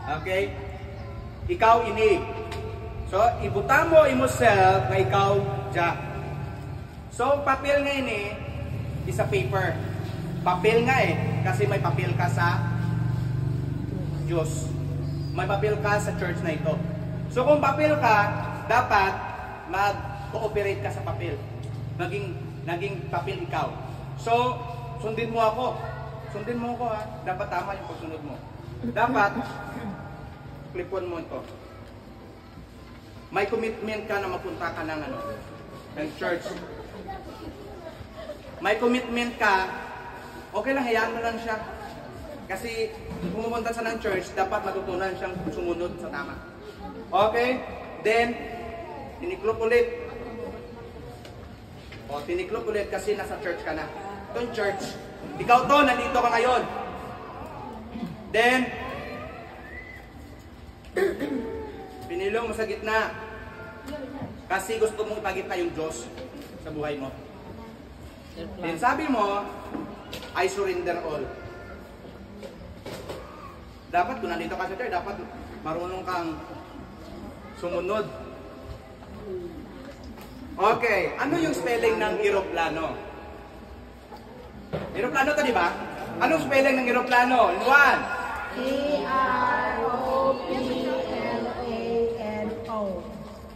Okay? Ikaw ini. So, ibuta mo imself nga ikaw ja. So, papel nga ini is a paper. Papel nga kasi may papel ka sa Diyos. May papel ka sa church na ito. So, kung papel ka, dapat mag-cooperate ka sa papel. Naging papel ikaw. So, sundin mo ako. Sundin mo ako ha. Dapat tama yung pagsunod mo. Dapat, clip-on mo ito. May commitment ka na magpunta ka ng church. May commitment ka, okay lang, hayaan mo lang siya. Kasi kung pumunta siya ng church, dapat matutunan siyang sumunod sa tama. Okay? Then, tiniklop ulit. O, tiniklop ulit kasi nasa church ka na. Itong church. Ikaw to, nandito ka ngayon. Then, pinilong mo sa gitna. Kasi gusto mong ipagitna yung Diyos sa buhay mo. Then sabi mo, I surrender all. Dapat kung nandito ka sa church, dapat marunong kang sumunod. Okay, ano yung spelling ng eroplano? Eroplano to, di ba? Anong spelling ng eroplano? In one. E-R-O-P-L-A-N-O.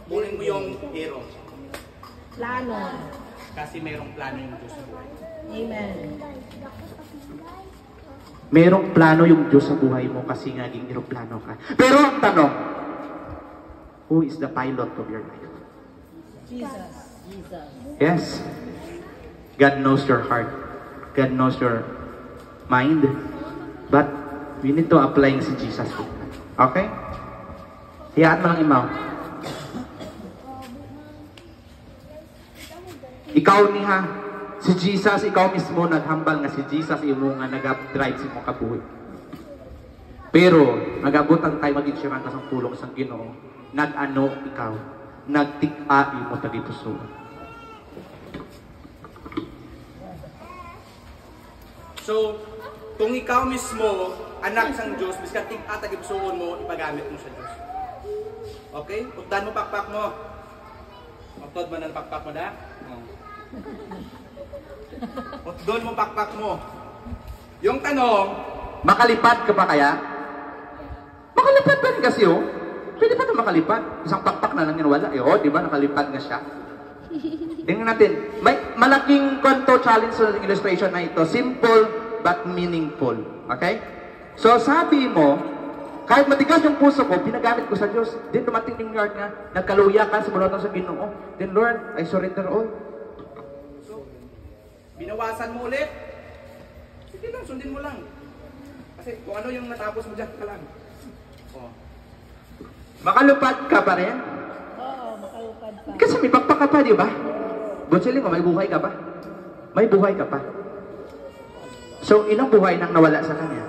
Kunin mo yung hero. Plano. Kasi mayroong plano yung Diyos sa buhay. Amen. Merong plano yung Diyos sa buhay mo kasi naging eroplano ka. Pero ang tanong, who is the pilot of your life? Jesus. Yes. God knows your heart. God knows your mind. But we need to apply si Jesus. Okay? Hiyaan mo lang imaw. Ikaw niha, si Jesus, ikaw mismo naghambal nga si Jesus imo nga nag-drive sa imong kabuhi. Pero nagabot ang tayo maging siya ka sa pulong sa Ginoo. Nag-ano ikaw? Nagtik-a imo tagipuso. So, kung ikaw mismo, anak sang Diyos, biskan tik-a tagipusoon mo, ipagamit mo sa Diyos. Okay? Utdan mo pakpak mo. Utod man ang pakpak mo na? Doon mo pakpak mo. Yung tanong, Makalipad ka ba kaya? Makalipad pa rin kasi Pwede pa ito makalipad. Isang pakpak na lang yan wala. Di ba nakalipad nga siya? Tingnan natin. May malaking challenge sa illustration na ito. Simple but meaningful. Okay? So sabi mo, kahit matigas yung puso ko, pinagamit ko sa Diyos. Then dumating yung Lord nga, nagkaluya ka sa bunutan sa Ginoo. Then Lord, I surrender all. binawasan mo ulit. Sige lang, sundin mo lang. Kasi kung ano yung natapos mo dyan ka lang. Oh. Makalupad ka pa rin? Oo, makalupad pa. Kasi may pakpak ka pa, di ba? Bonsiling mo, may buhay ka pa? May buhay ka pa. So, ilang buhay nang nawala sa kanya?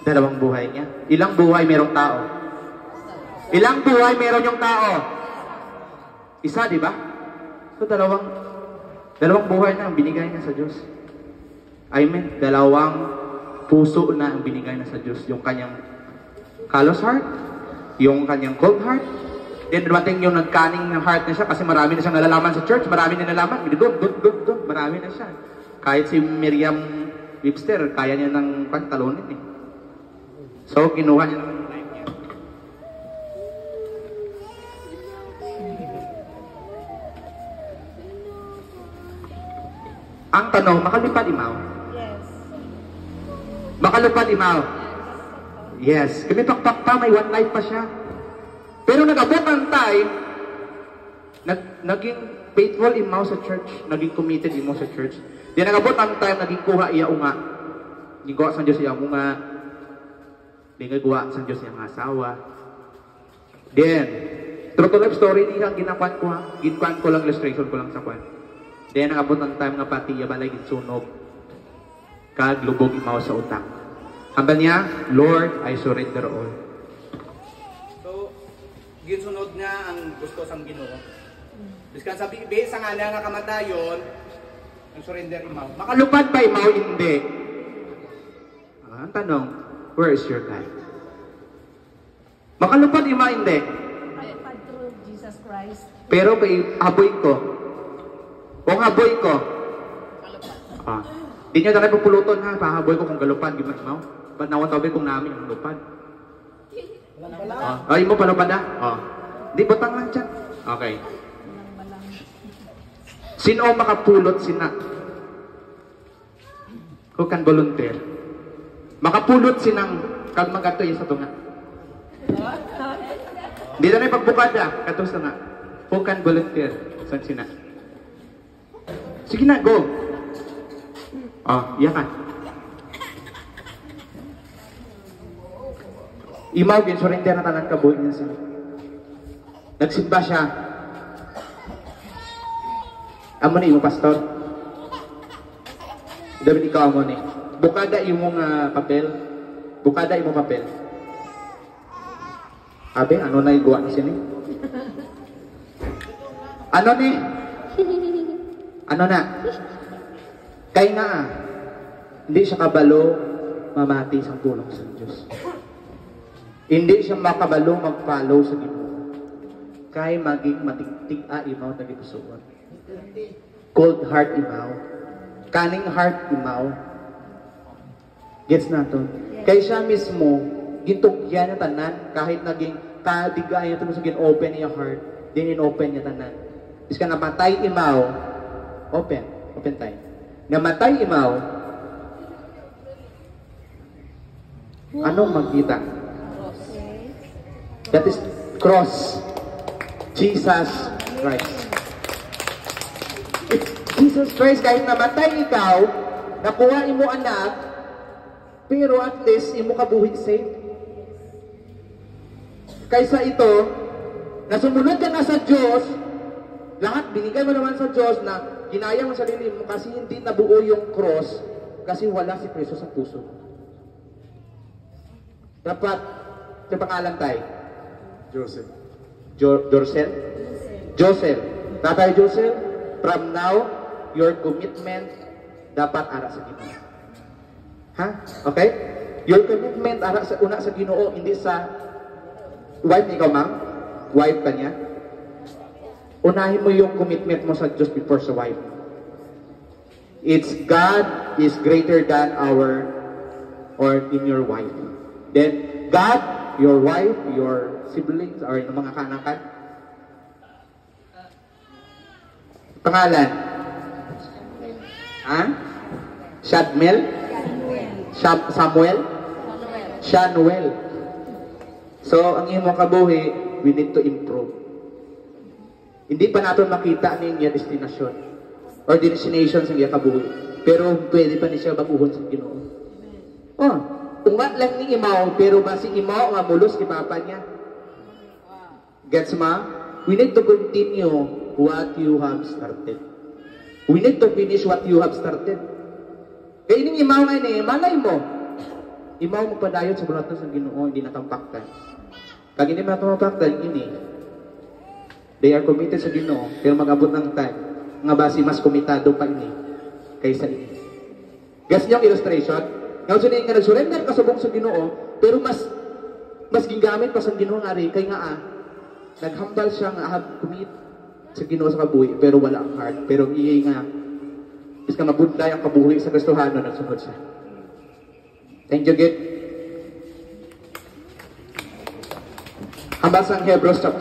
Dalawang buhay niya. Ilang buhay merong tao? Ilang buhay meron yung tao? Isa, di ba? So, dalawang buhay na ang binigay niya sa Diyos. I mean, dalawang puso na ang binigay na sa Diyos. Yung kanyang callous heart, yung kanyang cold heart. Then, dumating yung nagkaning ng heart na siya kasi marami na siyang nalalaman sa church. Marami na nalalaman. Doon. Marami na siya. Kahit si Miriam Webster, kaya niya ng pantalonin eh. So, kinuha niya ng life niya. Ang tanong, makalipad imaw? Yes. Makalupad imaw? Yes. Kami pakpak pa, may one life pa siya. Pero nag-abot ang time, naging faithful imaw sa church, naging committed imaw sa church. Di nag-abot ang time, naging kuha iya unga. Naging kuha sa Diyos iya unga. Di nagawa sa Diyos iya asawa. Then, true to life story niya ang ginakuan ko ha. Ginakuan ko lang, illustration ko lang sa kwan. Then, nag-abot ang time nga pati iya balay gitsunog. Kaglubog imaw sa utak. Hambal niya, Lord, I surrender all. Ginsunod nga ang gusto sang Ginoo. Biskan sa bibi sa nga nga kamatayon, ang surrender imaw. Makalupad ba imaw? Hindi. Ang tanong, where is your God? Makalupad ima hindi. Makalupad through Jesus Christ. Pero kay aboy ko. Kung aboy ko. Di nyo tayo pupuluton ha. Pahaboy ko kung galupad. Gimana mo? Ba't nawan tawag kung namin ang lupad? Ay mo palupad ha? Di butang lang dyan. Okay. Sino makapulot sina? Who can volunteer? Makapulot sinang kag magatoy sa tunga. Di na pagbukad ha. Kato sa nga. Who can volunteer? San sina? Sige na, go. Iya ka. Imaw, ginsurrender na tanan kabuhin niya sila. Nagsimba siya. Amo ni yung pastor. Dapat ikaw amo ni. Bukada imong papel. Bukada imong papel. Abe, ano na igawa ni sini? Ano ni? Ano na? Kaya nga, hindi siya kabalo mamati sa tulong sa Diyos. Hindi siya makabalo mag-follow sa Ginoo. Kaya maging matigtig imaw na gipusuan. Cold heart imaw. Cunning heart imaw. Gets na to? Kaya siya mismo, gintugyan niya tanan, kahit naging kadigay niya ito sa gin-open niya heart, din in-open niya tanan. Is ka namatay imaw, open tayo. Namatay imaw, anong magkita? That is cross. Jesus Christ. Jesus Christ, kahit namatay ikaw, nakuha imo anak, pero at least imo kabuhi safe. Kaysa ito, nasumunod ka na sa Diyos, lahat binigay mo naman sa Diyos na ginaya mo sa sarili mo kasi hindi nabuo yung cross kasi wala si Kristo sa puso. Dapat, sa pangalan tayo? Joseph. Joseph. Tatay Joseph, from now, your commitment dapat ara sa Ginoo. Ha? Okay? Your commitment ara sa una sa Ginoo, hindi sa wife ikaw, ma'am? Wife ka niya? Unahin mo yung commitment mo sa Diyos before sa wife. It's God is greater than our or in your wife. Then, God, your wife, your siblings, or yung mga kanakan. Pangalan? Ha? Shadmel? Samuel? Shanuel. So, ang iyong kabuhi, we need to improve. Hindi pa natin makita ang iyong destinasyon or destination sa iyong kabuhi. Pero pwede pa niya baguhon sa Ginoo. Ungat lang ni imaw, pero ba si imaw nga mulos kay papa niya? Gets ma? We need to continue what you have started. We need to finish what you have started. Kaya ining imaw nga ni, malay mo. Imaw mo padayon sa bulat sa Ginoo, hindi natampaktan. Kag hindi man tumapaktan, ini. They are committed sa Ginoo, pero mag-abot ng time, nga basi mas komitado pa ini kaysa ini. Guess niyo ang illustration? Ngayon sa nga nag-surrender ka sa buong sa Ginoo, pero mas gingamit pa sa Ginoo nga rin, kaya nga naghambal siya nga commit sa Ginoo sa kabuhi, pero wala ang heart. Pero iyay nga, is ka mabunday ang kabuhi sa Kristohano, nagsunod siya. Thank you, Git. Hambas ang Hebrews chapter